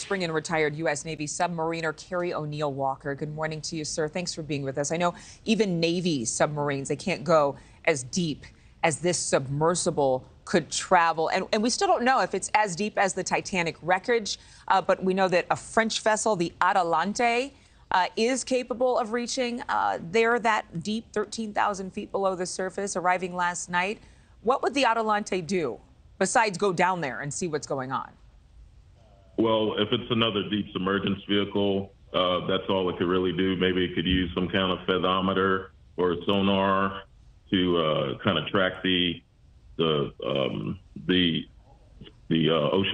Let's bring in retired U.S. Navy submariner Caret O'Neil Walker. Good morning to you, sir. Thanks for being with us. I know even Navy submarines, they can't go as deep as this submersible could travel. And we still don't know if it's as deep as the Titanic wreckage, but we know that a French vessel, the Atalante, is capable of reaching there that deep, 13,000 feet below the surface, arriving last night. What would the Atalante do besides go down there and see what's going on? Well, if it's another deep submergence vehicle, that's all it could really do. Maybe it could use some kind of fathometer or sonar to kind of track the Ocean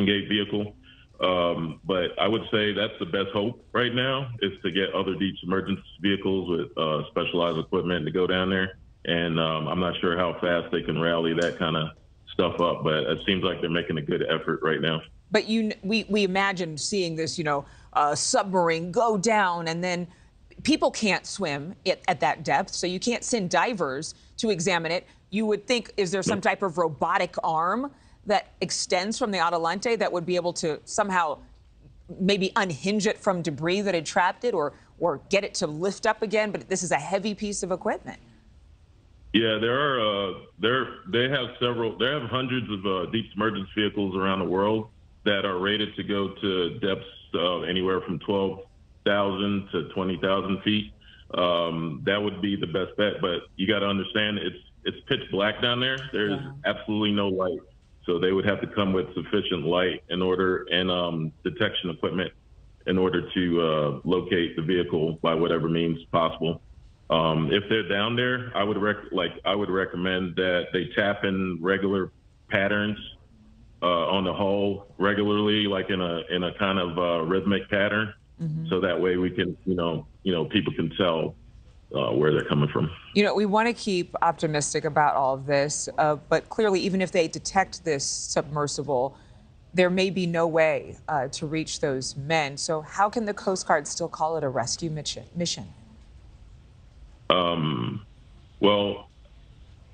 Gate vehicle. But I would say that's the best hope right now, is to get other deep submergence vehicles with specialized equipment to go down there. And I'm not sure how fast they can rally that kind of stuff up, but it seems like they're making a good effort right now. But we imagine seeing this, submarine go down, and then people can't swim at that depth, so you can't send divers to examine it. You would think, is there some type of robotic arm that extends from the Atalante that would be able to somehow maybe unhinge it from debris that had trapped it, or get it to lift up again? But this is a heavy piece of equipment. Yeah, they have hundreds of deep submergence vehicles around the world that are rated to go to depths anywhere from 12,000 to 20,000 feet. That would be the best bet, but you got to understand it's pitch black down there. There's absolutely no light, so they would have to come with sufficient light and detection equipment in order to locate the vehicle by whatever means possible. If they're down there, I would recommend that they tap in regular patterns on the hull regularly, like in a kind of rhythmic pattern, so that way we can, people can tell where they're coming from. We want to keep optimistic about all of this, but clearly, even if they detect this submersible, there may be no way to reach those men. So how can the Coast Guard still call it a rescue mission? Well,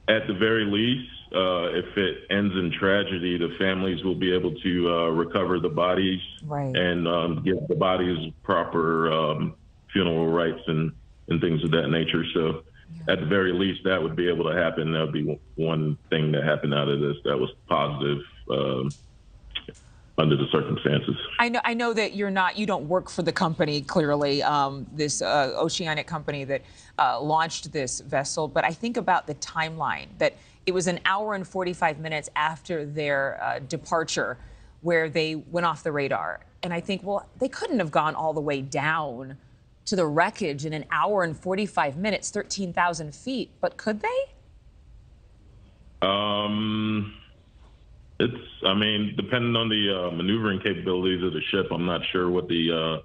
at the very least, if it ends in tragedy, the families will be able to recover the bodies and give the bodies proper funeral rites and things of that nature. So at the very least, that would be able to happen. That would be one thing that happened out of this that was positive under the circumstances. I know that you don't work for the company, clearly, this oceanic company that launched this vessel, but I think about the timeline, that it was an hour and 45 minutes after their departure where they went off the radar. And I think, well, they couldn't have gone all the way down to the wreckage in an hour and 45 minutes, 13,000 feet, but could they? Depending on the maneuvering capabilities of the ship, I'm not sure what the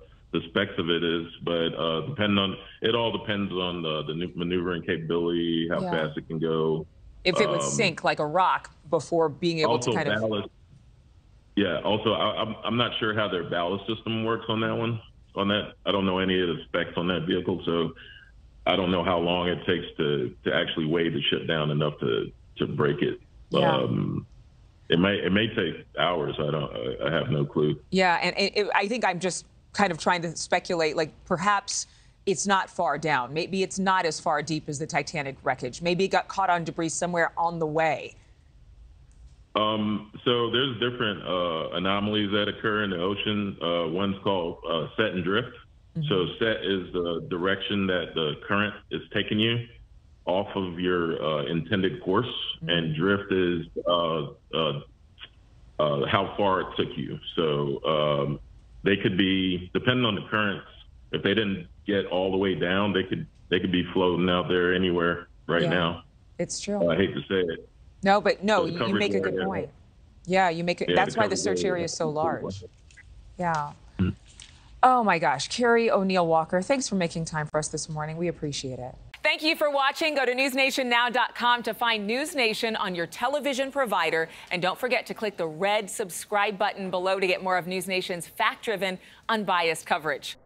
specs of it is, but it all depends on the maneuvering capability, how fast it can go. If it would sink like a rock before being able to kind ballast, of... Yeah, also, I'm not sure how their ballast system works on that one. I don't know any of the specs on that vehicle, so I don't know how long it takes to actually weigh the ship down enough to break it. Yeah. It may take hours. I have no clue. Yeah, and I think I'm just kind of trying to speculate, like perhaps it's not far down. Maybe it's not as far deep as the Titanic wreckage. Maybe it got caught on debris somewhere on the way. So there's different anomalies that occur in the ocean. One's called set and drift. So set is the direction that the current is taking you off of your intended course, and drift is how far it took you. So they could be, depending on the currents, if they didn't get all the way down, they could be floating out there anywhere now. It's true. I hate to say it. No, but no, you make a good point. Yeah, you make it. Yeah, that's why the search area is so large. Yeah. Oh my gosh, Caret O'Neil Walker, thanks for making time for us this morning. We appreciate it. Thank you for watching. Go to newsnationnow.com to find NewsNation on your television provider. And don't forget to click the red subscribe button below to get more of NewsNation's fact-driven, unbiased coverage.